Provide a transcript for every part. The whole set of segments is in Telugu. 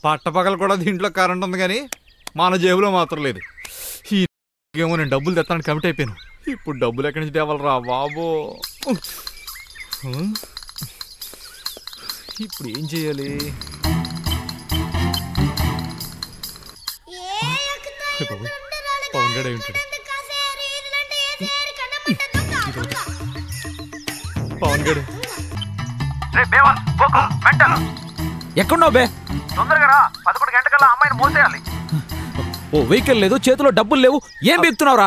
పట్టపగలు కూడా దీంట్లో కరెంట్ ఉంది కానీ మన జేబులో మాత్రం లేదు. ఏమో నేను డబ్బులు తెస్తాను కమిట్ అయిపోయాను. ఇప్పుడు డబ్బులు ఎక్కడి నుంచి తేవాలరా బాబో. ఇప్పుడు ఏం చేయాలి? పవన్ గడే ఉంటాడు. పవన్ గడు ఎక్కడున్నావు బే? తొందరగా 11 గంటకల్లా అమ్మాయిని మోసేయాలి. ఓ వెహికల్ లేదు, చేతిలో డబ్బులు లేవు, ఏం బీక్తున్నావురా?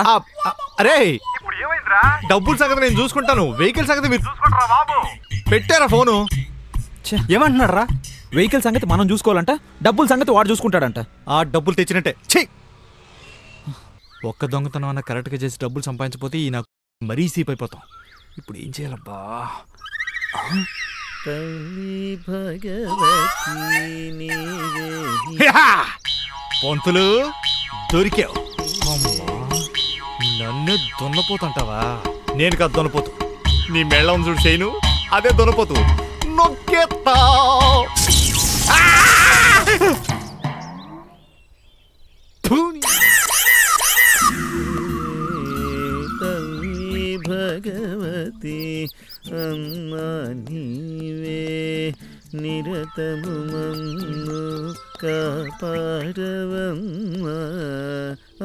అరే ఇప్పుడు ఏమైందిరా? డబ్బుల సంగతి నేను చూసుకుంటాను, వెహికల్ సంగతి మీరు చూసుకుంటారా బాబు? పెట్టారా ఫోను? ఏమంటున్నాడు రా? వెహికల్ సంగతి మనం చూసుకోవాలంట, డబ్బుల సంగతి వాడు చూసుకుంటాడంట. ఆ డబ్బులు తెచ్చినట్టే. ఒక్క దొంగతనం అన్న కరెక్ట్గా చేసి డబ్బులు సంపాదించకపోతే ఈ నాకు మరీ సీప్ అయిపోతాం. ఇప్పుడు ఏం చేయాలబ్బా? పొంతులు దొరికావు. నన్ను దున్నపోతుంటావా? నేను కాదు దున్నపోతు. నీ మెళ్ళం చూడు చేయను, అదే దున్నపోతు. నొక్కేస్తా. భగవతి అమ్మా నీవే నిరతము మమ్ము కాపాడవమ్మా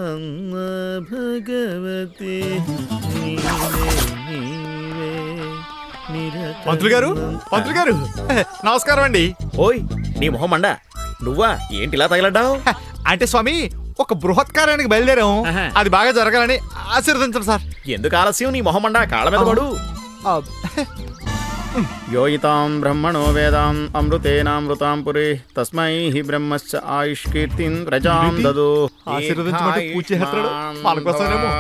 అమ్మా భగవతి పంతులు గారు, పంతులు గారు నమస్కారం అండి. ఓయ్ నీ మొహం అండా, నువ్వా? ఏంటి ఇలా తగలడ్డావు? అంటే స్వామి ఒక బృహత్కార్యానికి బయలుదేరాం, అది బాగా జరగాలని ఆశీర్వదించండి సార్. ఎందుకు ఆలస్యం? నీ మొహమండా, కాళ్ళ మీద పడు. యోయితాం బ్రహ్మణో వేదాం అమృతేనామృతాం పురి తస్మై బ్రహ్మశ్చ ఆయుష్కీర్తిం ప్రజాం దదో. ఆశీర్వదించమంటే పూజ చేస్తాడు మన కోసమేమో.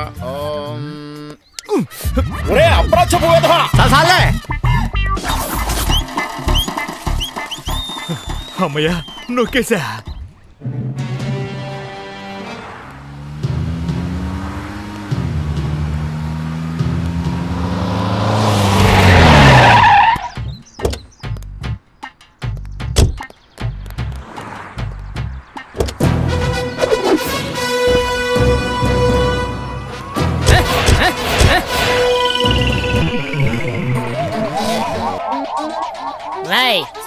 అమ్మయ్యా నొక్కేశా.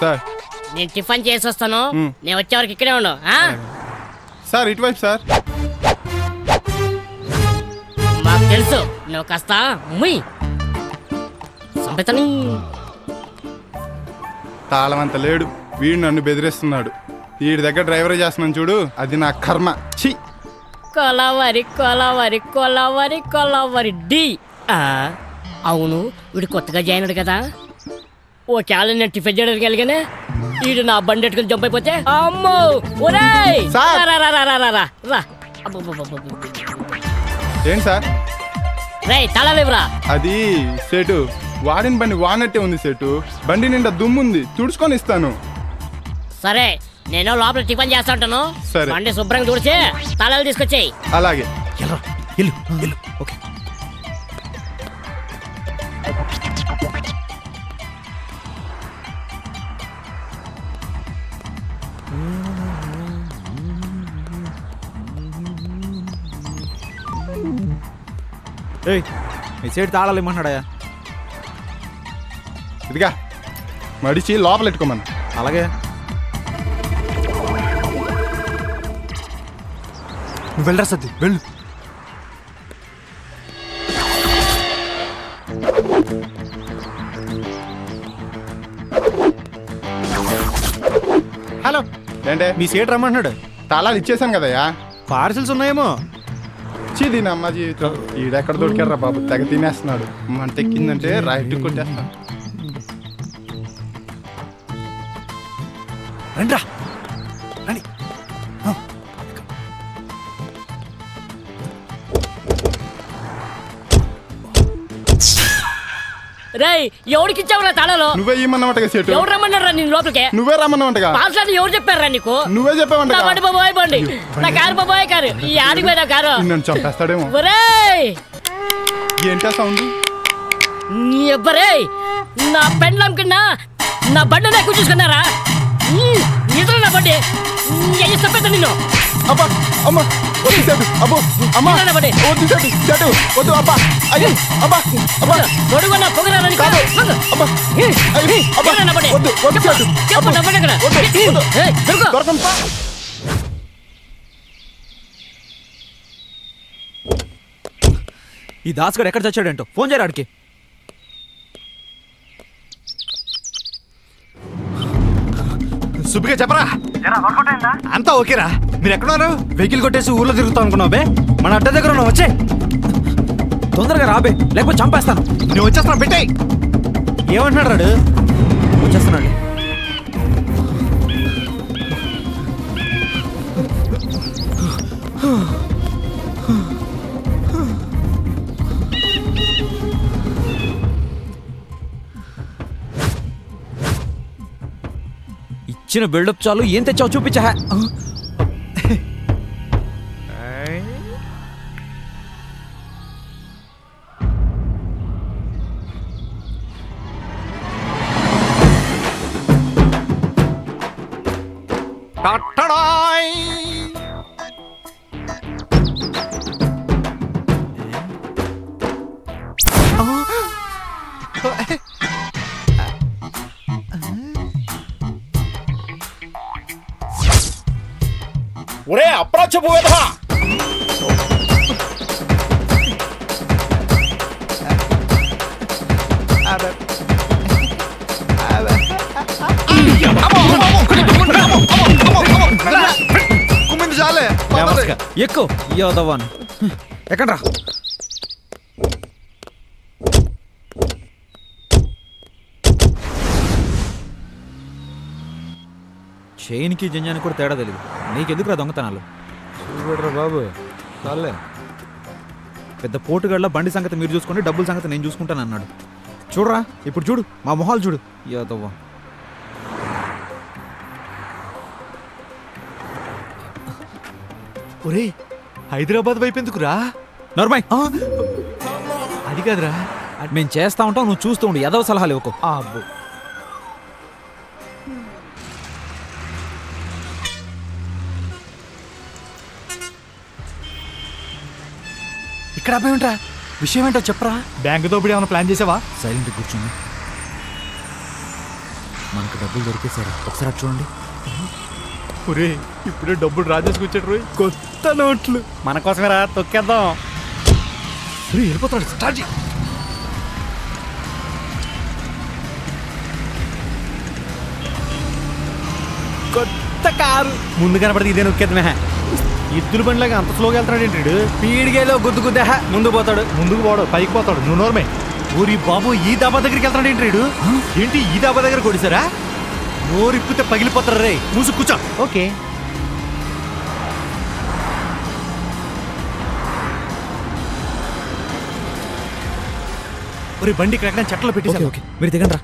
సార్ నేను టిఫిన్ చేసి వస్తాను, నేను వచ్చే వరకు ఇక్కడే ఉండు. సార్ ఇటువైపు సార్. మాకు తెలుసు నువ్వు కాస్త ముయ్ సంపెతని. తాళమంత లేడు, వీడు నన్ను బెదిరిస్తున్నాడు. వీడి దగ్గర డ్రైవర్ చేస్తున్నాను చూడు, అది నా కర్మ. ఛీ! కొలవరి కొలవరి కొలవరి కొలవరి డి. అవును, వీడు కొత్తగా జాయిన్ అయ్యాడు కదా. ఓ క్యాలెండర్ నేను టిఫిన్ చేయడానికి వెళ్ళగానే వీడు నా బండి ఎట్టుకుని జంప్ అయిపోతే అమ్మో ఒరేయ్ ఏంటి సార్? రేయ్ తాళాలేవురా. అది సేటు, వాడిన బండి వానట్టే ఉంది సేటు. బండి నిండా దుమ్ముంది, తుడుచుకొని ఇస్తాను. సరే నేను లోపల టిఫిన్ చేస్తా ఉంటాను. బండి శుభ్రంగా తుడిచి తాళాలు తీసుకొచ్చేయి. అలాగే. ఓకే. మీ సైడ్ తాళాలు ఇమ్మన్నాడా? ఇదిగా మడిచి లోపల పెట్టుకోమన్నా. అలాగే. నువ్వు వెళ్ళరా సత్తి, వెళ్ళు. హలో, ఏంటే మీ సీట్ రమ్మంటున్నాడు. తాళాలు ఇచ్చేసాను కదయ్యా. పార్సిల్స్ ఉన్నాయేమో. దీని అమ్మ జీవితం ఈడెక్కడ దొరికారా బాబు, తెగ తినేస్తున్నాడు. మంట ఎక్కిందంటే రైట్ కొట్టేస్తాను. రండి రండి. రేయ్ ఎవరికి ఇచ్చావురా తాళాలు? నువ్వే ఇమ్మన్నమాటగా సేటు. ఎవరు రమ్మన్నారా నేను లోపలికి? నువ్వే రమ్మన్నమాటగా. పార్సల్ ఎవరు చెప్పారా నీకు? నువ్వే చెప్పావంట. నా బండి బాబోయ్ బండి, నా కారు బాబోయ్ కారు, ఈ ఆడికి పోయినా కారు. నన్ను చంపేస్తాడేమో. ఒరేయ్ ఏంటా సౌండ్? ఎవ్వరే నా పెండ్లం కింద నా బండి నాకు చూసుకున్నారా? బట్టి చెప్పేస్తా నిన్ను. అబ్బా అమ్మ వద్దు అబ్బో అమ్మ బట్టి వద్దు చెట్టు వద్దు అబ్బా అయ్యో అబ్బా అబ్బా గొడుగున్న పొగరాలని కాదు. అబ్బా అబ్బా వద్దు వద్దు చెట్టు చెప్పు డబ్బు ఎక్కడ? దొరకంపా. ఈ దాస్గడ్ ఎక్కడ చచ్చాడేంటో ఫోన్ చేయరా ఆడికి. సుబ్బిగా చెప్పరా, వర్కౌట్ అయిందా? అంతా ఓకేరా. మీరు ఎక్కడున్నారు? వెహికల్ కొట్టేసి ఊర్లో తిరుగుతాం అనుకున్నావు బే. మన అడ్డ దగ్గర ఉన్నావు, వచ్చే తొందరగా రాబే, లేకపోతే చంపేస్తాను. నేను వచ్చేస్తున్నా, పెట్టాయి. ఏమంటున్నాడు రాడు? వచ్చేస్తున్నాడు. ఇచ్చిన బిల్డప్ చాలు, ఏం తెచ్చావు చూపించా. టట్టడాయ్. ఒరే అప్రాచ్యపు వేధవా! కుమ్మింది చాలే. ఎక్కువ యాదవాన్ ఎక్కడ్రా? చైన్కి జంజానికి కూడా తేడా తెలియదు. నీకెందుకురా దొంగతనాలు? చూడరా బాబు, చాలే. పెద్ద పోటుగాళ్ళ బండి సంగతి మీరు చూసుకోండి, డబ్బుల సంగతి నేను చూసుకుంటాను అన్నాడు. చూడరా ఇప్పుడు చూడు, మా మొహాలు చూడు. యాదవ్వా. ఒరే, హైదరాబాద్ వైపు ఎందుకురా? నర్మయ్, అది కాదురా. మేము చేస్తా ఉంటాం, నువ్వు చూస్తూ ఉండు. ఎదవ సలహాలు ఇవ్వకు. అబ్బో, ఇక్కడ అబ్బాయి ఉంటా, విషయం ఏంటో చెప్పరా. బ్యాంకు దోపిడీ ఏమైనా ప్లాన్ చేసావా? సైలెంట్ కూర్చోండి. మనకు డబ్బులు దొరికేసారు, ఒకసారి చూడండి. ఒరే, ఇప్పుడే డబ్బులు రాజేసుకొచ్చాడు రోయ్. కొత్త నోట్లు మన కోసమేరా, తొక్కేద్దాం. వెళ్ళిపోతాడు. స్టార్ట్ చేయి. కొత్త కారు ముందు కనపడితే ఇదే నొక్కేద్దామే. ఇద్దుల బండిలాగా అంత స్లోగా వెళ్తాడు ఏంటి? పీడిగేలో గుద్దు గుద్దే ముందు పోతాడు. ముందుకు పోడు, పైకి పోతాడు. నువ్వు నోర్మే. ఊరి బాబు, ఈ దాబా దగ్గరికి వెళ్తాడు ఏంటి? ఏంటి ఈ దాబా దగ్గర కొడిసారా? నోరిప్పితే పగిలిపోతారు రే. మూసు కూర్చో. ఓకే. ఒరే, బండి ఇక్కడ చెట్లు పెట్టి. ఓకే, మీరు దిగండి రా.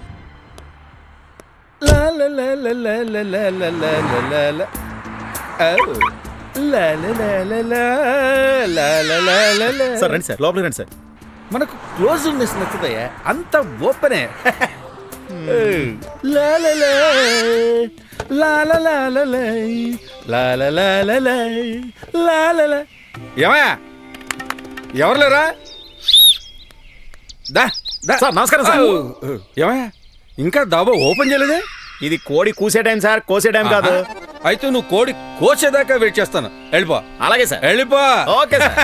సార్ రండి సార్, లోపలికి రండి సార్. మనకు క్లోజ్నెస్ నచ్చుతాయా? అంత ఓపెనే. ఏమయ్యా, ఎవరు లేరా? సార్ నమస్కారం సార్. ఏమయ్యా, ఇంకా డాబా ఓపెన్ చేయలేదే? ఇది కోడి కూసే టైం సార్, కోసే టైం కాదు. అయితే నువ్వు కోడి కోసేదాకా వెయిట్ చేస్తాను. వెళ్ళిపో. అలాగే సార్. వెళ్ళిపో. Okay sir.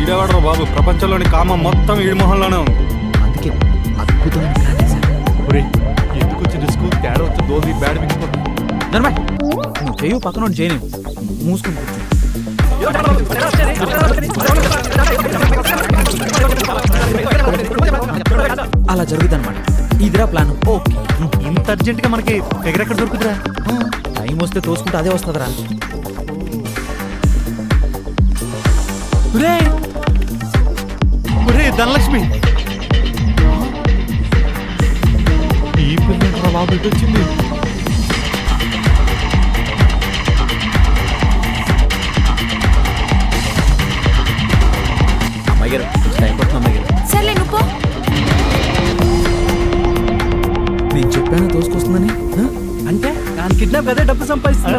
ఈడేవాడ్రా బాబు, ప్రపంచంలోని కామం మొత్తం ఈడి మొహంలోనే ఉంది. అందుకే అద్భుతమైన ప్లాన్ చేశాను. ఒరే, ఎందుకు వచ్చి రిస్క్? తేడా వచ్చి దోది బ్యాడ్ మింగిపోతుంది. నర్మయ్, నువ్వు చేయు, పక్కన చేయను. మూసుకుని కూర్చో. అలా జరుగుతుంది అనమాట. ఇదిరా ప్లాన్. ఓకే, ఇంత అర్జెంట్ గా మనకి ఫిగర్ ఎక్కడ దొరుకుతురా? టైం మోస్తే తోసుకుంటే అదే వస్తుందిరా. ధనలక్ష్మి ఈ పిల్లరా బాబు ఇటు వచ్చింది. అమ్మాయి గారు టైం పడుతుంది. అమ్మాయి గారు సర్లే నువ్వు నేను చెప్పాను తోసుకొస్తుందని. అంటే దాని కిడ్నాప్ అదే డబ్బు సంపాదిస్తున్నా.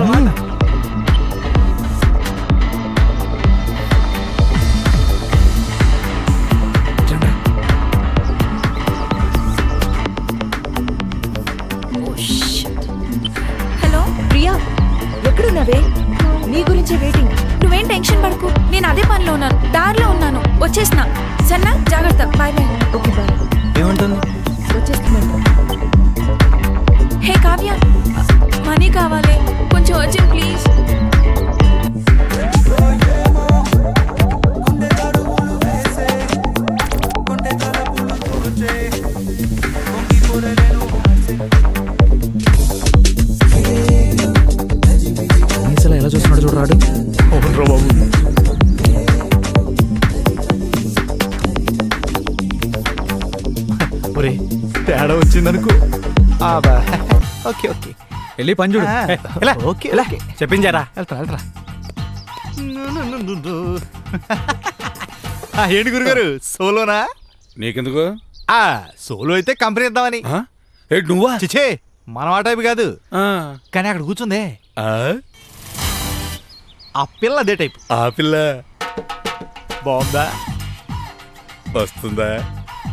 హలో ప్రియా, ఎక్కడున్నావే? నీ గురించే వెయిటింగ్. నువ్వేం టెన్షన్ పడకు, నేను అదే పనిలో ఉన్నాను, దారిలో ఉన్నాను, వచ్చేసిన. సన్నా జాగ్రత్త, బాయ్ బాయ్. Okay bye. ఏమంటుంది? వచ్చేస్తున్నాను. హే కావ్య, మనీ కావాలి, కొంచెం అర్జెంట్ ప్లీజ్. ఎలా చూస్తున్నాడు చూడరాడు. అవునరా బాబు. ఒరే తేడా వచ్చిందనుకో. ఓకే ఓకే వెళ్ళి పని చూడు. ఓకే ఎలా? చెప్పించారా? వెళ్తా ఏంటి గురుగారు సోలోనా? నీకెందుకు? సోలో అయితే కంపెనీ ఇద్దామని. ఏంటి నువ్వా? చిచే మనం ఆ టైప్ కాదు, కానీ అక్కడ కూర్చుందే ఆ పిల్ల అదే టైప్. ఆ పిల్ల బాగుందా? వస్తుందా?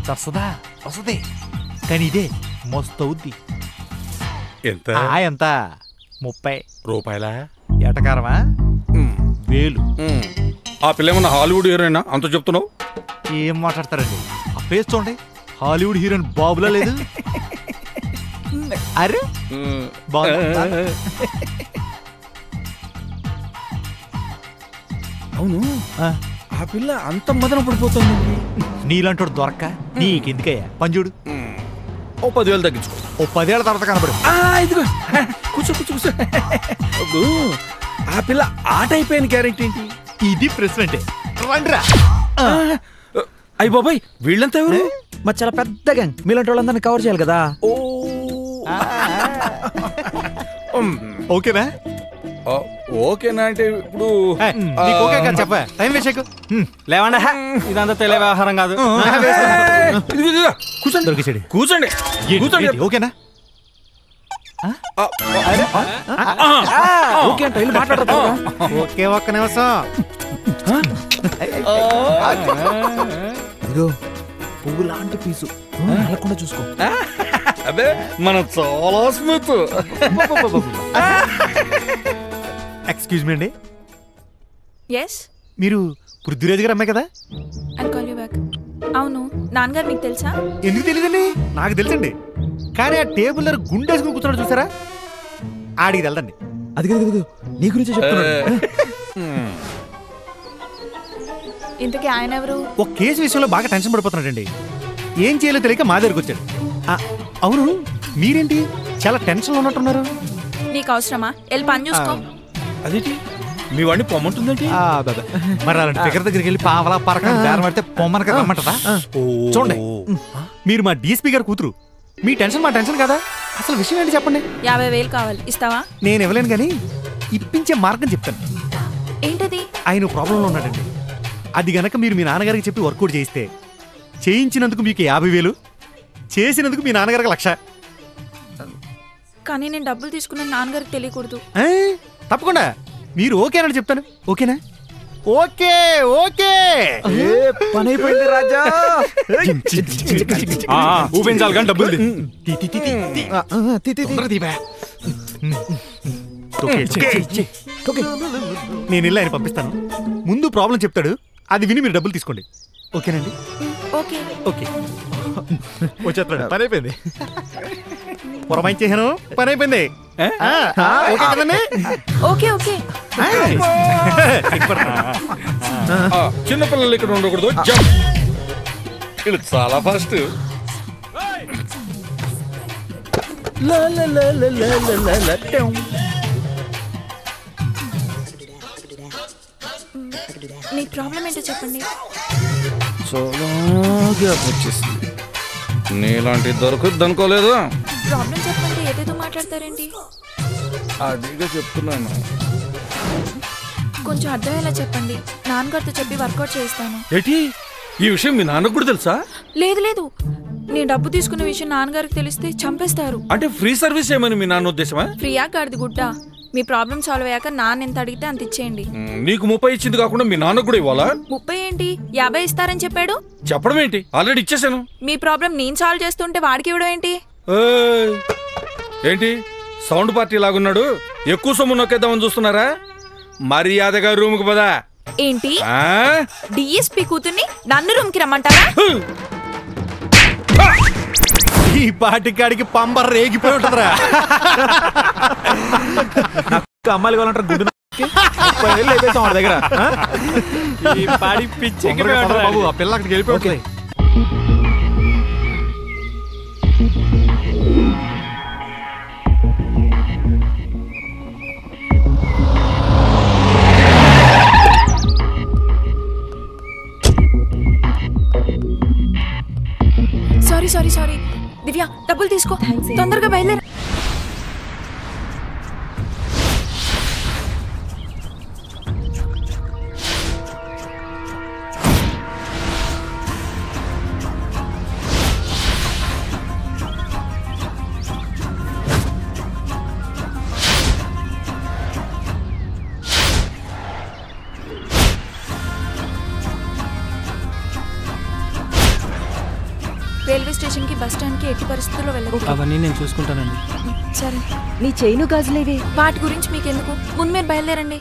వస్తుందా? వస్తుంది, కానీ ఇదే మస్తు అవుద్ది. ఎంత? ఎంత? 30 రూపాయలా? ఎటకారమా? 1000. ఆ పిల్ల ఏమన్నా హాలీవుడ్ హీరోయినా అంత చెప్తున్నావు? ఏం మాట్లాడతారండి? ఆ ఫేస్ చూడండి, హాలీవుడ్ హీరోయిన్ బాబులా లేదు. అరే బాగుందా? అవును, ఆ పిల్ల అంత మదన పడిపోతుంది. నీలాంటి దొరక్క నీకెందుకయ్యా? పని చూడు, ఓ 10,000 తగ్గించుకో. ఓ 10 ఏళ్ళ తర్వాత కనపడు. ఇదిగో కూర్చో కూర్చో కూర్చో. ఆ పిల్ల ఆట అయిపోయిన గ్యారెంటీ ఏంటి? ఇది ప్రెసిడెంటే. రండిరా. అయ్య బాబాయ్, వీళ్ళంతా ఎవరు? మరి చాలా పెద్ద గ్యాంగ్, మీలాంటి వాళ్ళందరినీ కవర్ చేయాలి కదా. ఓకేనా? ఓకేనా అంటే ఇప్పుడు నీకు ఓకే కదా చెప్ప. టైం వేసేకు లేవండి, ఇదంతా తెలియ వ్యవహారం కాదు. కూర్చోండి దొరికేసాడు. కూర్చోండి కూర్చోండి. ఓకేనా? ఓకే అంటే వెళ్ళి మాట్లాడతా. ఓకే, ఒక్క నిమిషం. ఇదిగో పువ్వు లాంటి పీసు అలకుండా చూసుకో. అదే మనం చాలా స్మూత్. ఎక్స్క్యూజ్ మీ అండి, ఎస్, మీరు పృథ్వీరాజ్ గారు అమ్మాయి కదా? I'll call you back. అవును, నాన్నగారు నీకు తెలుసా? ఎందుకు తెలియదండి? నాకు తెలుసండి, కానీ ఆ టేబుల్ దగ్గర గుండేసుకుని కూర్చున్నాడు చూసారా, ఆడికి తెలదండి. అది కదా నీ గురించి చెప్తున్నాడు. ఇంతకీ ఆయన ఎవరు? ఒక కేసు విషయంలో బాగా టెన్షన్ పడిపోతున్నాడండి. ఏం చేయాలో తెలియక మా దగ్గరకు వచ్చాడు. అవును, మీరేంటి చాలా టెన్షన్లో ఉన్నట్టున్నారు? నీకు అవసరమా? వెళ్ళి పని చూసుకో. అదేంటి మీ వాడిని పొమ్మంటుందండి? మరి అలాంటి ఫిగర్ దగ్గరికి వెళ్ళి పావలా పరక బేరం పడితే పొమ్మనక రమ్మంటదా? చూడండి, మీరు మా డీఎస్పీ గారు కూతురు, మీ టెన్షన్ మా టెన్షన్ కదా. అసలు విషయం ఏంటి చెప్పండి. 50,000 కావాలి, ఇస్తావా? నేను ఇవ్వలేను, కానీ ఇప్పించే మార్గం చెప్తాను. ఏంటది? ఆయన ప్రాబ్లంలో ఉన్నాడండి. అది గనక మీరు మీ నాన్నగారికి చెప్పి వర్కౌట్ చేయిస్తే, చేయించినందుకు మీకు 50,000, చేసినందుకు మీ నాన్నగారికి 1,00,000. కానీ నేను డబ్బులు తీసుకున్న నాన్నగారికి తెలియకూడదు. తప్పకుండా మీరు ఓకేనని చెప్తాను. ఓకేనా? ఓకే ఓకే, పని అయిపోయింది రాజా. ఊపించాలి కానీ డబ్బులు నేను వెళ్ళి ఆయన పంపిస్తాను. ముందు ప్రాబ్లం చెప్తాడు, అది విని మీరు డబ్బులు తీసుకోండి. ఓకేనండి? ఓకే ఓకే, వచ్చేస్తాడు. పని అయిపోయింది, పురమాయించేసాను, పని అయిపోయింది. ఓకే కదండి? Okay okay. చిన్నపిల్లలు ఇక్కడ ఉండకూడదు. జంప్. ఇది చాలా ఫాస్ట్. మీ ప్రాబ్లం ఏంటో చెప్పండి. చాలా గ్యాప్ వచ్చేసింది. నీలాంటి దొరకద్దు అనుకోలేదు. ప్రాబ్లం చెప్పండి, ఏదేదో మాట్లాడతారేంటి? అదిగా చెప్తున్నాను. కొంచెం అర్థమయ్యేలా చెప్పండి. నాన్నగారితో చెప్పి వర్కౌట్ చేస్తాను. ఏంటి ఈ విషయం మీ నాన్నకు కూడా తెలుసా? లేదు లేదు, నేను డబ్బు తీసుకున్న విషయం నాన్నగారికి తెలిస్తే చంపేస్తారు. అంటే ఫ్రీ సర్వీస్ ఏమని మీ నాన్న ఉద్దేశమా? ఫ్రీయా గారిది గుడ్డ. మీ ప్రాబ్లం సాల్వ్ అయ్యాక నాన్న ఎంత అడిగితే అంత ఇచ్చేయండి. నీకు 30 ఇచ్చింది కాకుండా మీ నాన్నకు కూడా ఇవ్వాలా? 30 ఏంటి, 50 ఇస్తారని చెప్పాడు. చెప్పడం ఏంటి, ఆల్రెడీ ఇచ్చేసాను. మీ ప్రాబ్లం నేను సాల్వ్ చేస్తుంటే వాడికి ఇవ్వడం ఏంటి? ఏయ్! ఏంటి సౌండ్ పార్టీ లాగున్నాడు? ఎక్కువ సొమ్ము నొక్కేద్దామని చూస్తున్నారా? మర్యాదగా రూమ్ కు పదా. ఏంటి డిఎస్పీ కూతుర్ని నన్ను రూమ్ కి రమ్మంటారా? ఈ పాటికాడికి పంబర్ రేగిపోయి ఉంటుందిరా. అమ్మాయిలు కావాలంటారు గుడ్డు లేపేసాం వాడి దగ్గర. ఈ పాడి పిచ్చి బాబు ఆ పిల్ల అక్కడికి వెళ్ళిపోయి. Sorry sorry sorry. దివ్య డబ్బులు తీసుకో, తొందరగా బయలుదేరు. రైల్వే స్టేషన్ కి బస్ స్టాండ్ కి ఎట్టి పరిస్థితుల్లో వెళ్ళకూడదు. అవన్నీ నేను చూసుకుంటానండి. సరే, నీ చైను గాజులేవి? వాటి గురించి మీకెందుకు, ముందు మీరు బయలుదేరండి.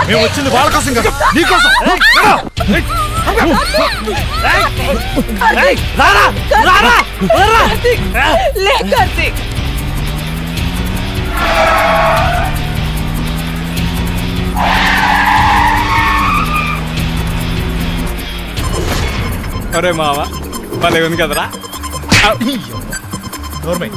మేము వచ్చింది వాళ్ళ కోసం కదా, నీకోసం. అరే మావా భలే ఉంది కదరా. నోర్మై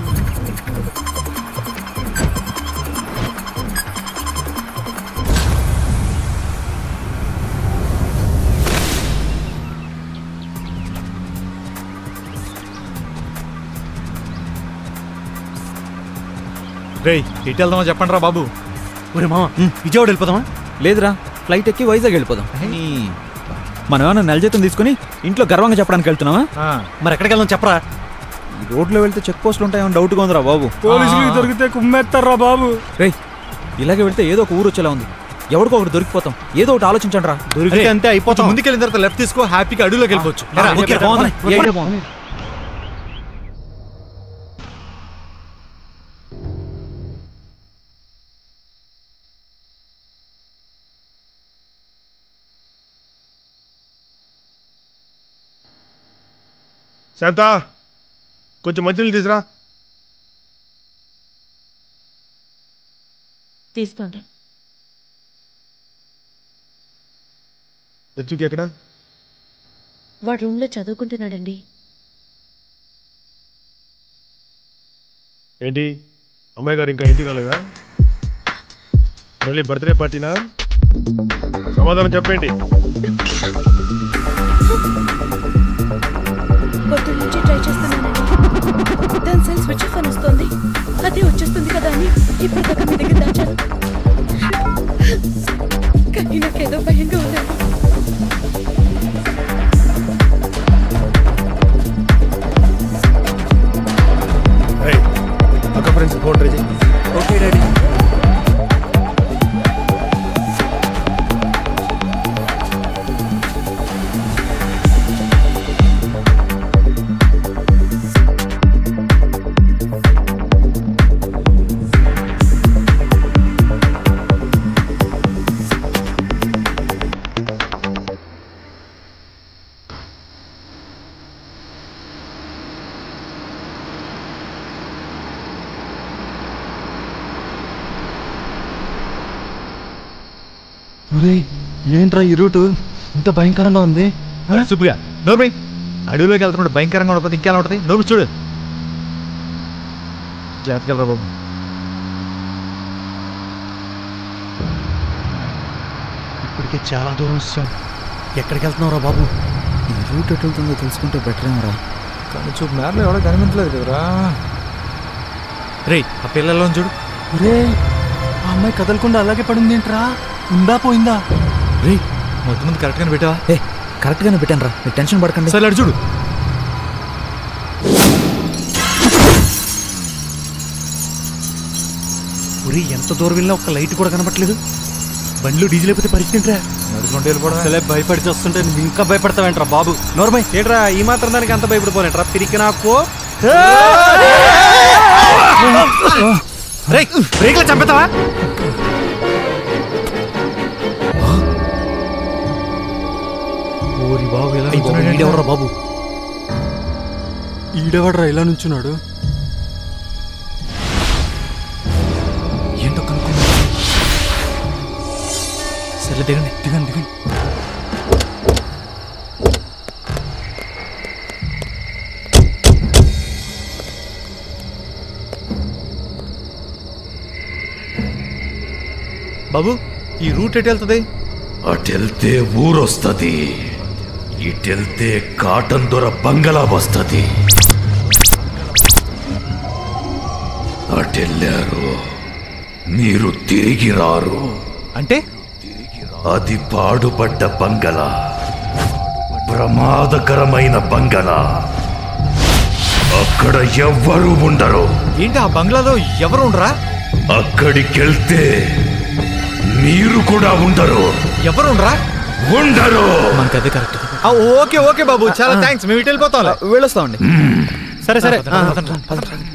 రేయ్, ఇటు వెళ్దామా చెప్పండి రా బాబు. ఒరే మామ విజయవాడ వెళ్ళిపోదామా? లేదురా, ఫ్లైట్ ఎక్కి వైజాగ్ వెళ్ళిపోదాం. మనం ఏమన్నా నెల జీతం తీసుకుని ఇంట్లో గర్వంగా చెప్పడానికి వెళ్తున్నావా? మరి ఎక్కడికి వెళ్దాం చెప్పరా? ఈ రోడ్లో వెళ్తే చెక్ పోస్టులు ఉంటాయని డౌట్గా ఉందిరా బాబు. పోలీసులు దొరికితే కుమ్మేస్తారా బాబు. రేయ్, ఇలాగే వెళ్తే ఏదో ఒక ఊరు వచ్చేలా ఉంది. ఎవరికో ఒకటి దొరికిపోతాం. ఏదో ఒకటి ఆలోచించండి రా. దొరికితే అంతే అయిపోతాం. ముందుకెళ్ళిన తర్వాత లెఫ్ట్ తీసుకో, హ్యాపీగా అడవిలోకి వెళ్ళిపోవచ్చు. ఓకే, బాగుంది. ఈ ఐడియా బాగుంది. శాంత, కొంచెం మంచినీళ్ళు తీసురా. తీసుకోండి. దచ్చుకి ఎక్కడ? వాడు రూమ్లో చదువుకుంటున్నాడండి. ఏంటి అమ్మాయి గారు ఇంకా ఇంటికి రాలేదా? మళ్ళీ బర్త్డే పార్టీనా? సమాధానం చెప్పండి. పొద్దు నుంచి ట్రై చేస్తున్నానండి. దాని సెల్ స్విచ్ ఆఫ్ అని వస్తుంది. అదే వచ్చేస్తుంది కదా అని ఇప్పటిదాకా మీ దగ్గర దాచాను. కానీ నాకేదో భయంగా ఉందండి. అక్క ఫ్రెండ్స్ ఫోన్ ట్రై చేయి. Okay daddy. ఏంట్రా ఈ రూటు ఇంత భయంకరంగా ఉంది? సుబ్బుగా నోర్మి అడవిలోకి వెళ్తున్నాడు భయంకరంగా ఉండకపోతే ఇంకేలా ఉంటుంది నోరు చూడు జాగ్రత్తగా బాబు ఇప్పటికే చాలా దూరం వచ్చాం. ఎక్కడికి వెళ్తున్నావురా బాబు? ఈ రూట్ ఎటు వెళ్తుందో తెలుసుకుంటే బెటరేమరా. కానీ చూపు మేరలో ఎవడో కనిపించలేదు కదరా. రే ఆ పిల్లల్లో చూడు. రే ఆ అమ్మాయి కదలకుండా అలాగే పడింది ఏంట్రా? ఉందా పోయిందా? రే మొత్తం ముందు కరెక్ట్గానే పెట్టావా? కరెక్ట్గానే పెట్టాను రా, మీరు టెన్షన్ పడకండి. సరే అడు చూడు. ఒరే ఎంత దూరం వెళ్ళినా ఒక్క లైట్ కూడా కనపట్లేదు. బండ్లు డీజిల్ అయిపోతే పరిస్థితి ఏంట్రా? నడుచుకుంటూ వెళ్ళిపోవడం. అసలే భయపడి వస్తుంటే నువ్వు ఇంకా భయపడతావేంట్రా బాబు? నోర్మై ఏంట్రా ఈ మాత్రం దానికి అంత భయపడిపోనేట్రా తిరిగి నాకు. రే బ్రేక్లో చంపుతావా? ఓరి బాబు ఎలా ఈడెవడ్రా బాబు? ఈడెవడ్రా ఇలా నుంచున్నాడు? ఏంటో కనుక్కున్నా. సరే దిగండి దిగండి దిగండి. బాబు ఈ రూట్ ఎటు వెళ్తుంది? అటెళ్తే ఊరొస్తుంది, ఇటెళ్తే కాటన్ దొర బంగళా వస్తుంది. అటెళ్ళారు మీరు తిరిగి రారు. అంటే అది పాడుపడ్డ బంగళా, ప్రమాదకరమైన బంగళా. అక్కడ ఎవ్వరూ ఉండరు. ఏంటి ఆ బంగ్లాలో ఎవరు ఉండరా? అక్కడికెళ్తే మీరు కూడా ఉండరు. ఎవరు ఉండరా? ఉండరు. మనకి అదే కరెక్ట్. ఓకే ఓకే బాబు చాలా థ్యాంక్స్. మేము ఇటు వెళ్ళిపోతాం. వెళ్ళొస్తామండి. సరే సరే. పదండి.